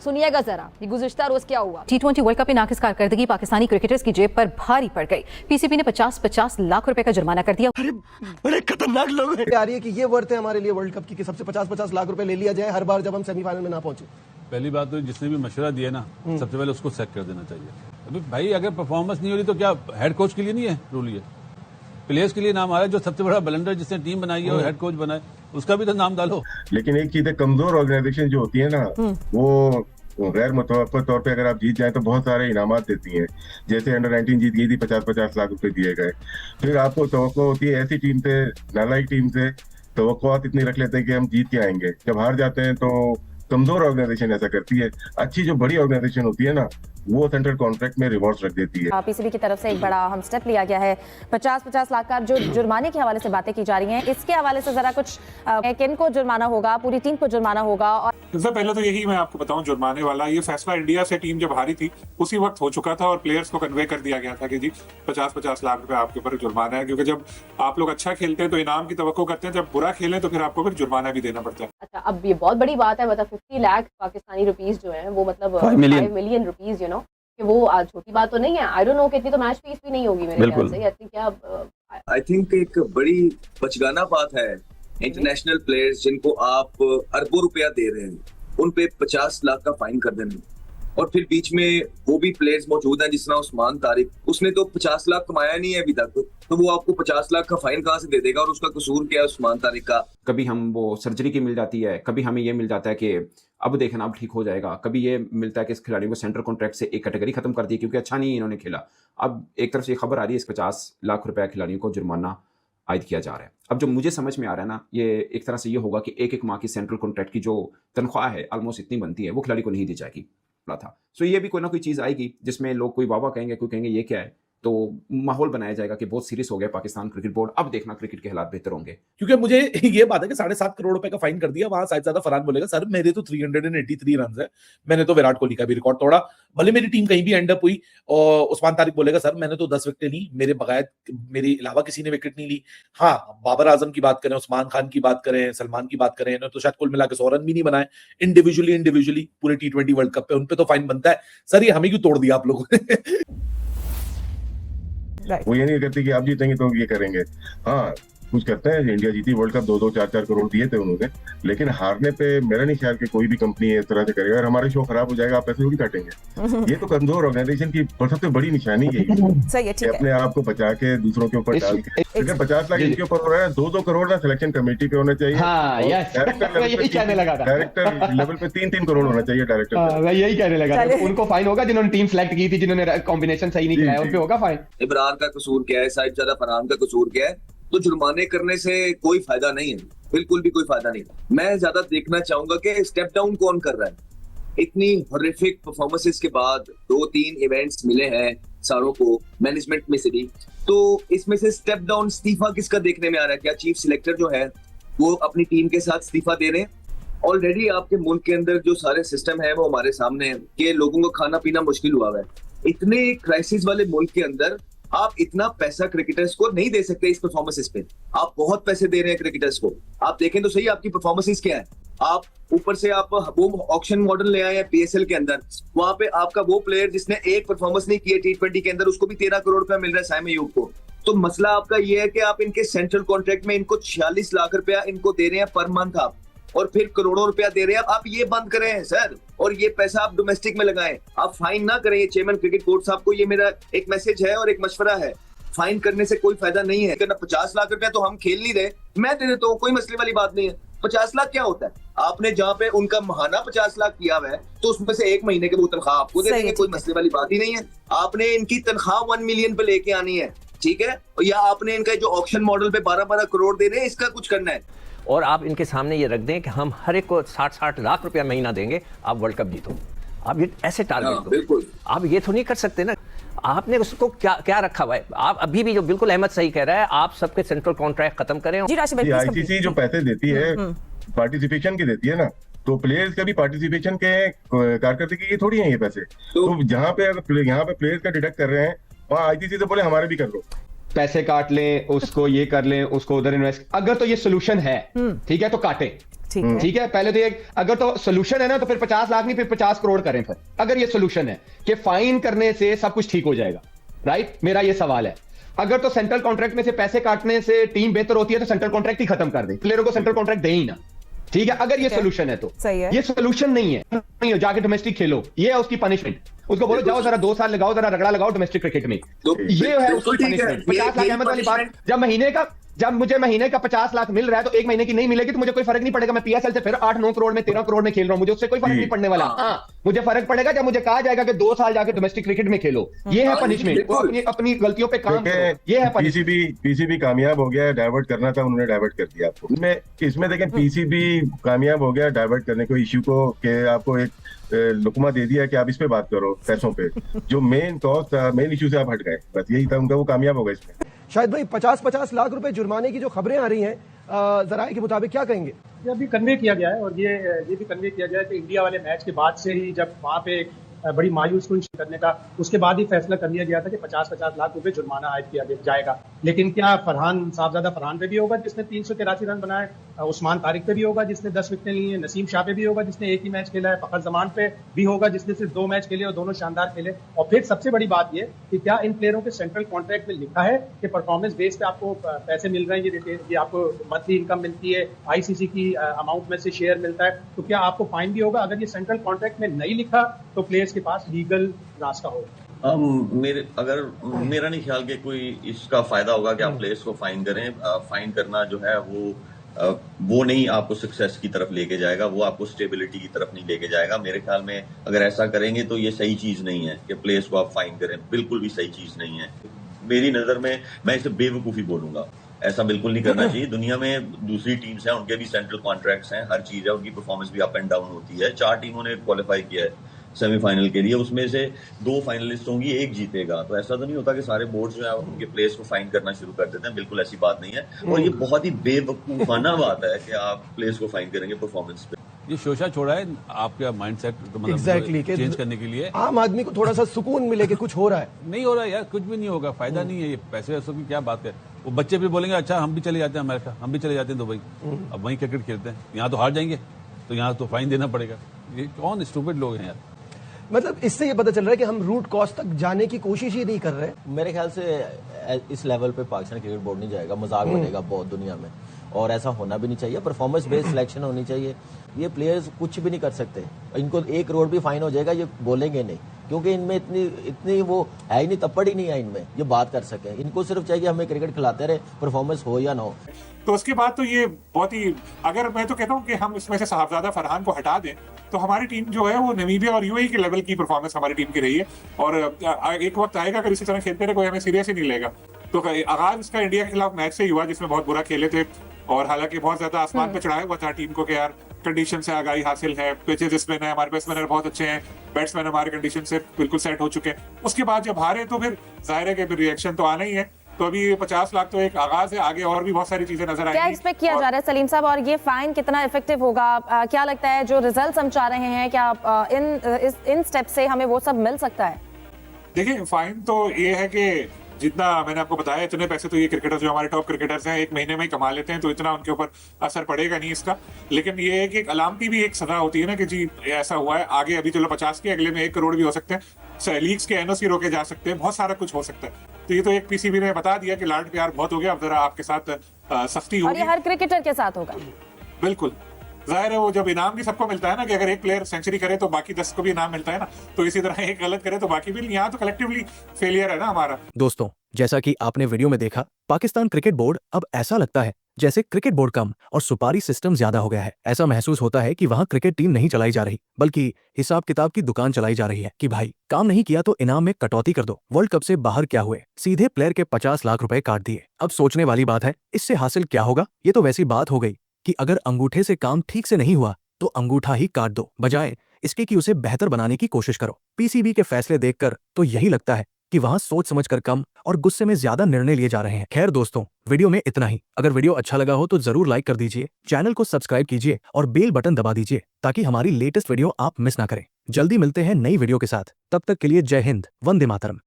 सुनिएगा जरा ये गुज़िश्ता रोज क्या हुआ। T20 वर्ल्ड कप में नाकिस कारकर्दगी पाकिस्तानी क्रिकेटर्स की जेब पर भारी पड़ गई। पीसीबी ने 50-50 लाख रुपए का जुर्माना कर दिया। अरे बड़े खतरनाक लोग हैं। आ रही है कि ये वर्थ है हमारे लिए वर्ल्ड कप की कि सबसे 50-50 लाख रुपए ले लिया जाए हर बार जब हम सेमीफाइनल में ना पहुंचे। पहली बात तो जिसने भी मशवरा दिया ना सबसे पहले उसको सेक कर देना चाहिए। अभी भाई अगर परफॉर्मेंस नहीं हो रही तो क्या हेड कोच के लिए नहीं है रूल, ये प्लेयर्स के लिए नाम आ रहा है। जो सबसे बड़ा ब्लंडर जिसने टीम बनाई है और हेड कोच बनाए उसका भी तो नाम डालो। लेकिन एक चीज है, कमजोर ऑर्गेनाइजेशन जो होती है ना वो गैर मुतवक्किल तौर पे अगर आप जीत जाए तो बहुत सारे इनामात देती हैं। जैसे अंडर 19 जीत गई थी, 50-50 लाख रुपए दिए गए। फिर आपको तवक्को होती है ऐसी टीम से, नालायक टीम से तवक्कुआत इतनी रख लेते हैं कि हम जीत के आएंगे। जब हार जाते हैं तो कमजोर ऑर्गेनाइजेशन ऐसा करती है। अच्छी जो बड़ी ऑर्गेनाइजेशन होती है ना वो सेंट्रल कॉन्ट्रैक्ट में रिवॉर्ड्स रख देती है। पीसीबी की तरफ से एक बड़ा हम स्टेप लिया गया है। 50-50 लाख का जो जुर्माने के हवाले से बातें की जा रही हैं, इसके हवाले से जरा कुछ किन को जुर्माना होगा, पूरी टीम को जुर्माना होगा? और सबसे पहले तो यही मैं आपको बताऊं, जुर्माने वाला ये फैसला इंडिया से टीम जब हारी थी उसी वक्त हो चुका था और प्लेयर्स को कन्वे कर दिया गया था कि जी 50-50 लाख रुपए आपके ऊपर जुर्माना है। क्योंकि जब आप लोग अच्छा खेलते हैं तो इनाम की तवक्को करते हैं, जब बुरा खेलें तो फिर आपको फिर जुर्माना भी देना पड़ता है। अच्छा, अब ये बहुत बड़ी बात है, मतलब 50 लाख पाकिस्तानी रुपीस जो है वो मतलब 5 मिलियन रुपीस, यू नो, कि वो छोटी बात तो नहीं है। आई डोंट नो कितनी तो मैच फीस भी नहीं होगी मेरे ख्याल से। आई थिंक एक बड़ी बचगाना बात है। इंटरनेशनल प्लेयर्स जिनको आप अरबों रुपया दे रहे हैं उन पे 50 लाख का फाइन कर देना, और फिर बीच में वो भी प्लेयर्स मौजूद हैं जिस तरह उस्मान तारिक, उसने तो 50 लाख कमाया नहीं है अभी तक, तो वो आपको 50 लाख का फाइन कहाँ से दे देगा? और उसका कसूर क्या है उस्मान तारिक का? कभी हम वो सर्जरी की मिल जाती है, कभी हमें ये मिल जाता है कि अब देखना अब ठीक हो जाएगा, कभी ये मिलता है कि इस खिलाड़ी को सेंट्रल कॉन्ट्रैक्ट से एक कैटेगरी खत्म कर दी क्योंकि अच्छा नहीं इन्होंने खेला। अब एक तरफ से ये खबर आ रही है इस 50 लाख रुपए खिलाड़ियों को जुर्माना आयद किया जा रहा है। अब जो मुझे समझ में आ रहा है ना, ये एक तरह से ये होगा कि एक माह की सेंट्रल कॉन्ट्रैक्ट की जो तनख्वाह है ऑलमोस्ट इतनी बनती है वो खिलाड़ी को नहीं दी जाएगी था। सो ये भी कोई ना कोई चीज़ आएगी जिसमें लोग कोई वाह कहेंगे, कोई कहेंगे ये क्या है, तो माहौल बनाया जाएगा कि बहुत सीरियस हो गया पाकिस्तान क्रिकेट बोर्ड, अब देखना क्रिकेट के हालात बेहतर होंगे। क्योंकि मुझे ये बात है कि 7.5 करोड़ रुपए का फाइन कर दिया, वहां साहिबजादा फरहान बोलेगा सर मेरे तो 383 रन है, मैंने तो विराट कोहली का भी रिकॉर्ड तोड़ा, भले मेरी टीम कहीं भी एंड अप हुई। और उस्मान तारिक बोलेगा सर मैंने तो 10 विकेटें ली, मेरे बगैर मेरे अलावा किसी ने विकेट नहीं ली। हाँ, बाबर आजम की बात करें, उस्मान खान की बात करें, सलमान की बात करें, तो शायद कुल मिला के 100 रन भी नहीं बनाए इंडिविजुअली पूरे T20 वर्ल्ड कप पे, उन पे तो फाइन बनता है। सर ये हमें क्यों तोड़ दिया आप लोगों ने? वो ये नहीं कहते कि आप जीतेंगे तो ये करेंगे। हाँ कुछ करते हैं, इंडिया जीती वर्ल्ड कप 2-2, 4-4 करोड़ दिए थे उन्होंने, लेकिन हारने पे मेरा नहीं ख्याल कि कोई भी कंपनी इस तरह से करेगा। और हमारे शो खराब हो जाएगा, आप पैसे भी काटेंगे। ये तो कमजोर ऑर्गेनाइजेशन की सबसे बड़ी निशानी है सही है, ठीक है। अपने आप को बचा के दूसरों के ऊपर डाल के। अगर 50 लाख इनके ऊपर हो रहा है, 2-2 करोड़ ना सिलेक्शन कमेटी पे होना चाहिए। डायरेक्टर लेवल पे 3-3 करोड़ होना चाहिए डायरेक्टर। यही कहने लगा उनको फाइन होगा जिन्होंने टीम सेलेक्ट की थी, जिन्होंने कॉम्बिनेशन सही नहीं किया, उन पे होगा फाइन। इमरान का कसूर क्या है, साहिबजादा फरहान का कसूर क्या है? तो जुर्माने करने से कोई फायदा नहीं है, बिल्कुल भी कोई फायदा नहीं। मैं ज्यादा देखना चाहूंगा कि स्टेप डाउन कौन कर रहा है। इतनी हॉरिफिक परफॉर्मेंसेस के बाद 2-3 इवेंट्स मिले हैं सारों को मैनेजमेंट में से भी, तो इसमें से स्टेप डाउन इस्तीफा किसका देखने में आ रहा है? क्या चीफ सिलेक्टर जो है वो अपनी टीम के साथ इस्तीफा दे रहे हैं? ऑलरेडी आपके मुल्क के अंदर जो सारे सिस्टम है वो हमारे सामने है कि लोगों को खाना पीना मुश्किल हुआ है। इतने क्राइसिस वाले मुल्क के अंदर आप इतना पैसा क्रिकेटर्स को नहीं दे सकते इस परफॉर्मेंसेस पे। आप बहुत पैसे दे रहे हैं क्रिकेटर्स को, आप देखें तो सही आपकी परफॉर्मेंसेस क्या है। आप ऊपर से आप वो ऑक्शन मॉडल ले आए हैं PSL के अंदर, वहां पे आपका वो प्लेयर जिसने एक परफॉर्मेंस नहीं की है T20 के अंदर उसको भी 13 करोड़ रुपया मिल रहा है साइम अयूब को। तो मसला आपका ये है कि आप इनके सेंट्रल कॉन्ट्रैक्ट में इनको 46 लाख रुपया इनको दे रहे हैं पर मंथ आप, और फिर करोड़ों रुपया दे रहे हैं आप ये बंद करें हैं सर, और ये पैसा आप डोमेस्टिक में लगाएं, आप फाइन ना करें। ये चेयरमैन क्रिकेट बोर्ड साहब को ये मेरा एक मैसेज है और एक मशवरा है, फाइन करने से कोई फायदा नहीं है। 50 लाख रुपया तो हम खेल नहीं रहे, मैं दे देता हूँ, कोई मसले वाली बात नहीं है। 50 लाख क्या होता है? आपने जहाँ पे उनका महाना 50 लाख किया हुआ है तो उसमें से एक महीने के वो तनख्वाह आपको दे देंगे, कोई मसले वाली बात ही नहीं है। आपने इनकी तनख्वाह 1 मिलियन पे लेके आनी है, ठीक है, या आपने इनका जो ऑक्शन मॉडल पे 12-12 करोड़ दे रहे हैं इसका कुछ करना है। और आप इनके सामने ये रख दें कि हम हर एक को 60-60 लाख रुपया महीना देंगे, आप वर्ल्ड कप जीतो। आप ये ऐसे टारगेट दो, बिल्कुल आप ये तो नहीं कर सकते ना। आपने उसको क्या रखा हुआ है? आप अभी भी जो बिल्कुल अहमद सही कह रहा है, आप सबके सेंट्रल कॉन्ट्रैक्ट खत्म करें। आईसीसी जो पैसे देती है पार्टिसिपेशन की देती है ना, तो प्लेयर्स का भी पार्टिसिपेशन के कारकर्दगी की थोड़ी है ये पैसे। तो जहाँ पे यहाँ पे प्लेयर्स का डिडक्ट कर रहे हैं, वहाँ आईसीसी से बोले हमारे भी कर लो, पैसे काट लें, उसको ये कर लें, उसको उधर इन्वेस्ट। अगर तो ये सोल्यूशन है, ठीक है, तो काटे। ठीक है, पहले तो ये अगर तो सोल्यूशन है ना तो फिर 50 लाख नहीं फिर 50 करोड़ करें। फिर अगर ये सोल्यूशन है कि फाइन करने से सब कुछ ठीक हो जाएगा, राइट, मेरा ये सवाल है। अगर तो सेंट्रल कॉन्ट्रैक्ट में से पैसे काटने से टीम बेहतर होती है तो सेंट्रल कॉन्ट्रैक्ट ही खत्म कर दे, प्लेयरों को सेंट्रल कॉन्ट्रैक्ट दे ही ना। ठीक है, अगर ये सोल्यूशन है तो सही है। ये सोल्यूशन नहीं है, नहीं हो जाके डोमेस्टिक खेलो, ये है उसकी पनिशमेंट। उसको बोलो जाओ जरा 2 साल लगाओ, जरा रगड़ा लगाओ डोमेस्टिक क्रिकेट में, ये है उसकी पनिशमेंट। 50 लाख अहमद वाली बात, जब मुझे महीने का 50 लाख मिल रहा है तो एक महीने की नहीं मिलेगी तो मुझे कोई फर्क नहीं पड़ेगा। मैं पीएसएल से फिर 8-9 करोड़ में 13 करोड़ में खेल रहा हूं, मुझे उससे कोई फर्क नहीं पड़ने वाला। हाँ, मुझे फर्क पड़ेगा जब मुझे कहा जाएगा कि 2 साल जाके डोमेस्टिक क्रिकेट में खेलो, ये है पनिशमेंट। अपनी गलतियों पे काम करो, ये है पीसीबी कामयाब हो गया, डाइवर्ट करना था उन्होंने डाइवर्ट कर दिया आपको। इसमें देखें पीसीबी कामयाब हो गया डाइवर्ट करने को इश्यू को, कि आपको एक लुकमा दे दिया कि आप इस पे बात करो पैसों पे, जो मेन कॉज था, मेन इश्यू से आप हट गए, बस यही था उनका, वो कामयाब हो गए इसमें। शायद भाई 50-50 लाख रुपए जुर्माने की जो खबरें आ रही हैं जराए के मुताबिक, क्या कहेंगे? ये अभी कन्वे किया गया है और ये भी कन्वे किया गया है कि इंडिया वाले मैच के बाद से ही जब वहाँ पे बड़ी मायूस कुन करने का, उसके बाद ही फैसला कर लिया गया था कि 50-50 लाख रुपए जुर्माना आयद किया जाएगा। लेकिन क्या फरहान साहबजादा फरहान पे भी होगा जिसने 383 रन बनाए, उस्मान तारिक पे भी होगा जिसने 10 विकेटें ली हैं, नसीम शाह पे भी होगा जिसने एक ही मैच खेला है, फखर जमान पे भी होगा जिसने सिर्फ 2 मैच खेले और दोनों शानदार खेले। और फिर सबसे बड़ी बात ये कि क्या इन प्लेयरों के सेंट्रल कॉन्ट्रैक्ट में लिखा है कि परफॉर्मेंस बेस पे आपको पैसे मिल रहे हैं, ये आपको मंथली इनकम मिलती है, आईसीसी की अमाउंट में से शेयर मिलता है, तो क्या आपको फाइन भी होगा? अगर ये सेंट्रल कॉन्ट्रैक्ट में नहीं लिखा तो प्लेयर्स के पास लीगल रास्ता होगा। मेरा नहीं ख्याल कि कोई इसका फायदा होगा कि आप प्लेयर्स को फाइन करें। फाइन करना जो है वो नहीं आपको सक्सेस की तरफ लेके जाएगा, वो आपको स्टेबिलिटी की तरफ नहीं लेके जाएगा। मेरे ख्याल में अगर ऐसा करेंगे तो ये सही चीज नहीं है कि प्लेयर्स को आप फाइन करें, बिल्कुल भी सही चीज नहीं है मेरी नजर में। मैं इसे बेवकूफी बोलूंगा, ऐसा बिल्कुल नहीं करना चाहिए। दुनिया में दूसरी टीम्स हैं, उनके भी सेंट्रल कॉन्ट्रैक्ट्स हैं, हर चीज है, उनकी परफॉर्मेंस भी अप एंड डाउन होती है। 4 टीमों ने क्वालिफाई किया है सेमीफाइनल के लिए, उसमें से 2 फाइनलिस्ट होंगी, 1 जीतेगा। तो ऐसा तो नहीं होता कि सारे बोर्ड जो है उनके प्लेयर्स को फाइन करना शुरू कर देते हैं, बिल्कुल ऐसी बात नहीं है। और ये बहुत ही बेवकूफाना बात है कि आप प्लेयर्स को फाइन करेंगे परफॉर्मेंस पे। ये शोशा छोड़ा है आपका माइंडसेट मतलब चेंज करने के लिए, आम आदमी को थोड़ा सा सुकून मिले कि कुछ हो रहा है। नहीं हो रहा है यार, कुछ भी नहीं होगा, फायदा नहीं है। ये पैसे वैसों की क्या बात है। वो बच्चे भी बोलेंगे अच्छा हम भी चले जाते हैं अमेरिका, हम भी चले जाते हैं दुबई, अब वहीं क्रिकेट खेलते हैं, यहाँ तो हार जाएंगे तो यहाँ तो फाइन देना पड़ेगा। ये कौन स्टूपिड लोग हैं यार। मतलब इससे ये पता चल रहा है कि हम रूट कॉज तक जाने की कोशिश ही नहीं कर रहे। मेरे ख्याल से इस लेवल पे पाकिस्तान क्रिकेट बोर्ड नहीं जाएगा, मजाक बनेगा बहुत दुनिया में, और ऐसा होना भी नहीं चाहिए। परफॉर्मेंस बेस्ड सिलेक्शन होनी चाहिए। ये प्लेयर्स कुछ भी नहीं कर सकते, इनको 1 करोड़ भी फाइन हो जाएगा, ये बोलेंगे नहीं, क्योंकि इनमें इतनी वो है ही नहीं, तप्पड़ ही नहीं है इनमें ये बात कर सके। इनको सिर्फ चाहिए हमें क्रिकेट खिलाते रहे, परफॉर्मेंस हो या ना हो। तो उसके बाद तो ये बहुत ही, अगर मैं तो कहता हूँ कि हम इसमें से साहबजादा फरहान को हटा दें तो हमारी टीम जो है वो नमीबिया और यूएई के लेवल की परफॉर्मेंस हमारी टीम की रही है। और एक वक्त आएगा अगर इसी तरह खेलते रहे कोई हमें सीरियस ही नहीं लेगा। तो आगाज इसका इंडिया के खिलाफ मैच से ही हुआ जिसमें बहुत बुरा खेले थे, और हालांकि बहुत ज्यादा आसमान पे चढ़ाया हुआ था टीम को कि यार कंडीशन से आगाही हासिल है, पिचेस स्पिन है, हमारे बैट्समैन बहुत अच्छे हैं, बैट्समैन हमारे कंडीशन से बिल्कुल सेट हो चुके हैं। उसके बाद जब हारे तो फिर जाहिर है कि फिर रिएक्शन तो आना ही है। तो अभी 50 लाख तो एक आगाज है, आगे और भी बहुत सारी चीजें नजर आएंगी। क्या एक्सपेक्ट किया जा रहा है सलीम साहब, और ये फाइन कितना इफेक्टिव होगा? क्या लगता है जो रिजल्ट्स हम चाह रहे हैं, क्या इन स्टेप से हमें वो सब मिल सकता है? देखिए फाइन तो ये है कि जितना मैंने आपको बताया इतने पैसे तो ये क्रिकेटर्स जो हमारे टॉप क्रिकेटर्स हैं 1 महीने में ही कमा लेते हैं, तो इतना उनके ऊपर असर पड़ेगा नहीं इसका। लेकिन ये है कि एक अलामती भी एक सजा होती है ना कि जी ऐसा हुआ है, आगे अभी चलो 50 के, अगले में 1 करोड़ भी हो सकते हैं, लीग्स के एनओसी रोके जा सकते हैं, बहुत सारा कुछ हो सकता है। तो ये तो एक पीसीबी ने बता दिया कि लाड प्यार बहुत हो गया, अब जरा आपके साथ सख्ती होगी। और ये हर क्रिकेटर के साथ होगा बिल्कुल। जाहिर है वो जब इनाम भी सबको मिलता है ना कि अगर एक प्लेयर सेंचुरी करे तो बाकी 10 को भी इनाम मिलता है ना, तो इसी तरह एक गलत करे तो बाकी भी। यहाँ तो कलेक्टिवली फेलियर है ना हमारा। दोस्तों, जैसा कि आपने वीडियो में देखा, पाकिस्तान क्रिकेट बोर्ड अब ऐसा लगता है जैसे क्रिकेट बोर्ड कम और सुपारी सिस्टम ज्यादा हो गया है। ऐसा महसूस होता है कि वहाँ क्रिकेट टीम नहीं चलाई जा रही, बल्कि हिसाब किताब की दुकान चलाई जा रही है कि भाई काम नहीं किया तो इनाम में कटौती कर दो। वर्ल्ड कप से बाहर क्या हुए, सीधे प्लेयर के 50 लाख रुपए काट दिए। अब सोचने वाली बात है, इससे हासिल क्या होगा? ये तो वैसी बात हो गई कि अगर अंगूठे से काम ठीक से नहीं हुआ तो अंगूठा ही काट दो, बजाय इसके कि उसे बेहतर बनाने की कोशिश करो। पीसीबी के फैसले देखकर तो यही लगता है कि वहां सोच समझकर कम और गुस्से में ज्यादा निर्णय लिए जा रहे हैं। खैर दोस्तों, वीडियो में इतना ही। अगर वीडियो अच्छा लगा हो तो जरूर लाइक कर दीजिए, चैनल को सब्सक्राइब कीजिए और बेल बटन दबा दीजिए ताकि हमारी लेटेस्ट वीडियो आप मिस ना करें। जल्दी मिलते हैं नई वीडियो के साथ, तब तक के लिए जय हिंद, वंदे मातरम।